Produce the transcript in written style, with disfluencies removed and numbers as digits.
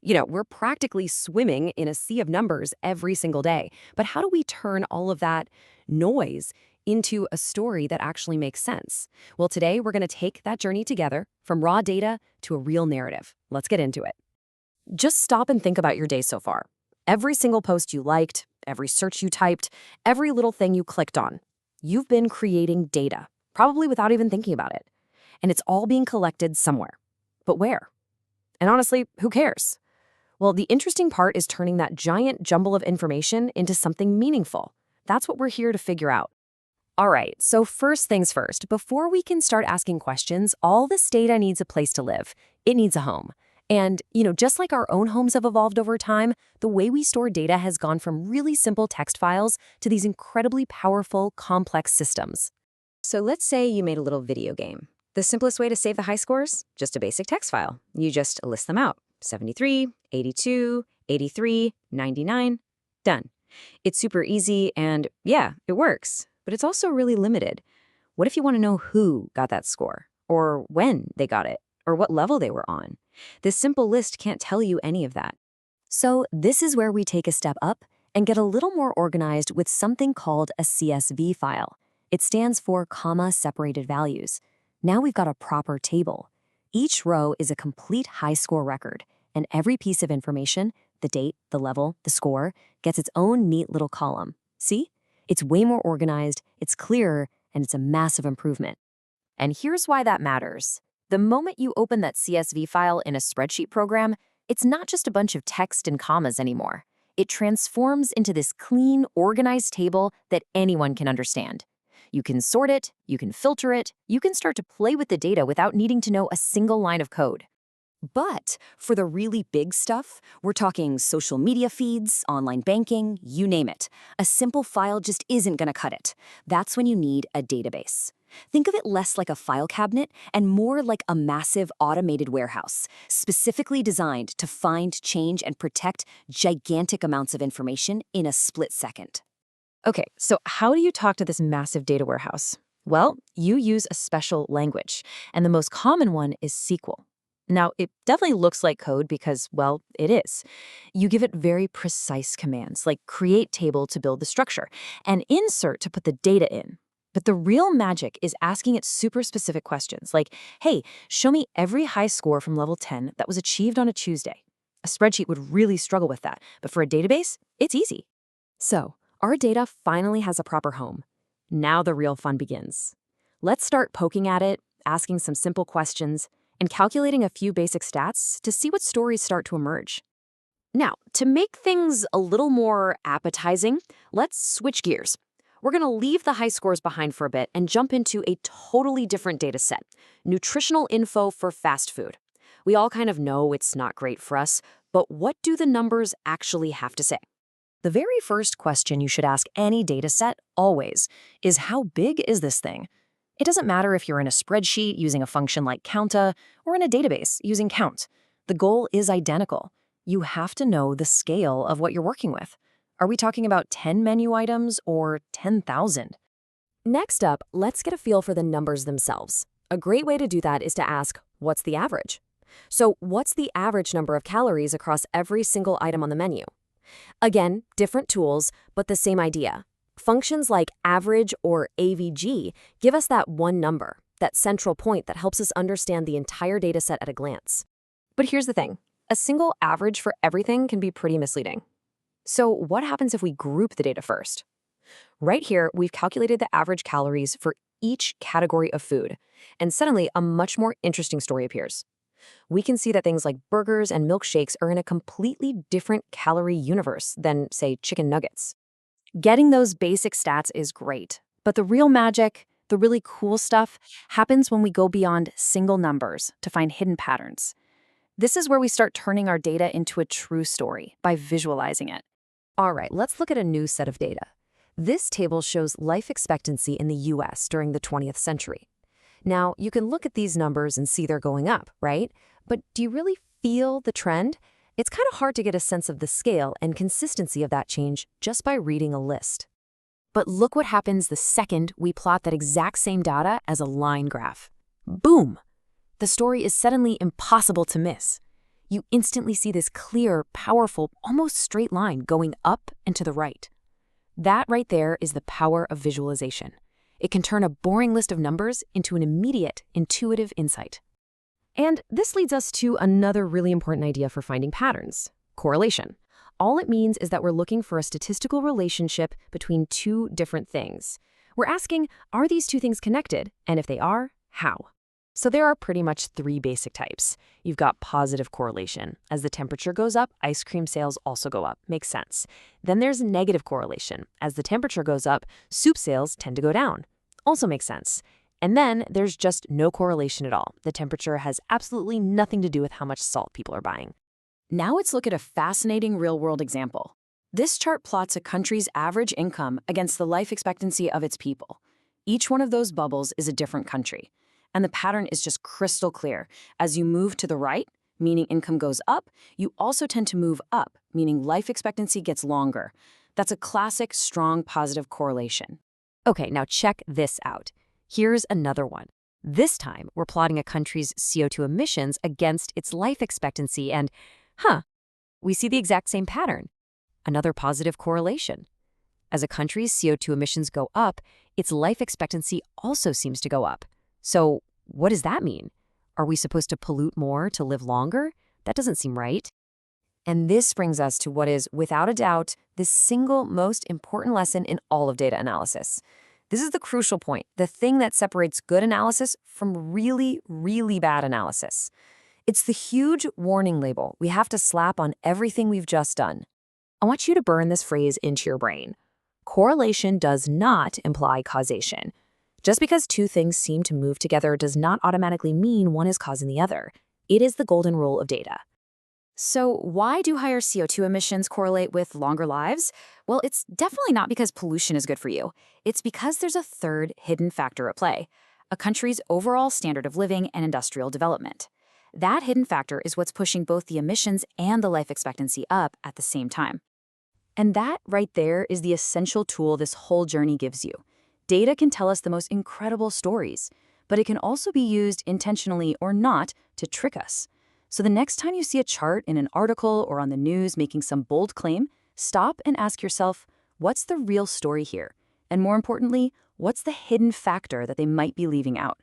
We're practically swimming in a sea of numbers every single day. But how do we turn all of that noise into a story that actually makes sense? Well, today we're going to take that journey together from raw data to a real narrative. Let's get into it. Just stop and think about your day so far. Every single post you liked, every search you typed, every little thing you clicked on. You've been creating data, probably without even thinking about it. And it's all being collected somewhere. But where? And honestly, who cares? Well, the interesting part is turning that giant jumble of information into something meaningful. That's what we're here to figure out. All right, so first things first, before we can start asking questions, all this data needs a place to live. It needs a home. And, just like our own homes have evolved over time, the way we store data has gone from really simple text files to these incredibly powerful, complex systems. So let's say you made a little video game. The simplest way to save the high scores? Just a basic text file. You just list them out. 73, 82, 83, 99, done. It's super easy and yeah, it works, but it's also really limited. What if you want to know who got that score, or when they got it, or what level they were on? This simple list can't tell you any of that. So this is where we take a step up and get a little more organized with something called a CSV file. It stands for comma-separated values. Now we've got a proper table. Each row is a complete high score record, and every piece of information, the date, the level, the score, gets its own neat little column. See? It's way more organized, it's clearer, and it's a massive improvement. And here's why that matters. The moment you open that CSV file in a spreadsheet program, it's not just a bunch of text and commas anymore. It transforms into this clean, organized table that anyone can understand. You can sort it, you can filter it, you can start to play with the data without needing to know a single line of code. But for the really big stuff, we're talking social media feeds, online banking, you name it. A simple file just isn't going to cut it. That's when you need a database. Think of it less like a file cabinet and more like a massive automated warehouse, specifically designed to find, change, and protect gigantic amounts of information in a split second. Okay, so how do you talk to this massive data warehouse? Well, you use a special language, and the most common one is SQL. Now, it definitely looks like code because, well, it is. You give it very precise commands, like create table to build the structure, and insert to put the data in. But the real magic is asking it super specific questions, like, hey, show me every high score from level 10 that was achieved on a Tuesday. A spreadsheet would really struggle with that, but for a database, it's easy. So, our data finally has a proper home. Now the real fun begins. Let's start poking at it, asking some simple questions, and calculating a few basic stats to see what stories start to emerge. Now, to make things a little more appetizing, let's switch gears. We're going to leave the high scores behind for a bit and jump into a totally different data set, nutritional info for fast food. We all kind of know it's not great for us, but what do the numbers actually have to say? The very first question you should ask any data set, always, is how big is this thing? It doesn't matter if you're in a spreadsheet using a function like counta or in a database using count. The goal is identical. You have to know the scale of what you're working with. Are we talking about 10 menu items or 10,000? Next up, let's get a feel for the numbers themselves. A great way to do that is to ask, what's the average? So what's the average number of calories across every single item on the menu? Again, different tools, but the same idea. Functions like average or AVG give us that one number, that central point that helps us understand the entire data set at a glance. But here's the thing. A single average for everything can be pretty misleading. So what happens if we group the data first? Right here, we've calculated the average calories for each category of food, and suddenly a much more interesting story appears. We can see that things like burgers and milkshakes are in a completely different calorie universe than, say, chicken nuggets. Getting those basic stats is great, but the real magic, the really cool stuff, happens when we go beyond single numbers to find hidden patterns. This is where we start turning our data into a true story by visualizing it. All right, let's look at a new set of data. This table shows life expectancy in the US during the 20th century. Now, you can look at these numbers and see they're going up, right? But do you really feel the trend? It's kind of hard to get a sense of the scale and consistency of that change just by reading a list. But look what happens the second we plot that exact same data as a line graph. Boom! The story is suddenly impossible to miss. You instantly see this clear, powerful, almost straight line going up and to the right. That right there is the power of visualization. It can turn a boring list of numbers into an immediate, intuitive insight. And this leads us to another really important idea for finding patterns: correlation. All it means is that we're looking for a statistical relationship between two different things. We're asking, are these two things connected? And if they are, how? So there are pretty much three basic types. You've got positive correlation. As the temperature goes up, ice cream sales also go up. Makes sense. Then there's negative correlation. As the temperature goes up, soup sales tend to go down. Also makes sense. And then there's just no correlation at all. The temperature has absolutely nothing to do with how much salt people are buying. Now let's look at a fascinating real-world example. This chart plots a country's average income against the life expectancy of its people. Each one of those bubbles is a different country. And the pattern is just crystal clear. As you move to the right, meaning income goes up, you also tend to move up, meaning life expectancy gets longer. That's a classic, strong, positive correlation. Okay, now check this out. Here's another one. This time, we're plotting a country's CO2 emissions against its life expectancy and, we see the exact same pattern. Another positive correlation. As a country's CO2 emissions go up, its life expectancy also seems to go up. So what does that mean? Are we supposed to pollute more to live longer? That doesn't seem right. And this brings us to what is, without a doubt, the single most important lesson in all of data analysis. This is the crucial point, the thing that separates good analysis from really, really bad analysis. It's the huge warning label we have to slap on everything we've just done. I want you to burn this phrase into your brain. Correlation does not imply causation. Just because two things seem to move together does not automatically mean one is causing the other. It is the golden rule of data. So why do higher CO2 emissions correlate with longer lives? Well, it's definitely not because pollution is good for you. It's because there's a third hidden factor at play: a country's overall standard of living and industrial development. That hidden factor is what's pushing both the emissions and the life expectancy up at the same time. And that right there is the essential tool this whole journey gives you. Data can tell us the most incredible stories, but it can also be used intentionally or not to trick us. So the next time you see a chart in an article or on the news making some bold claim, stop and ask yourself, what's the real story here? And more importantly, what's the hidden factor that they might be leaving out?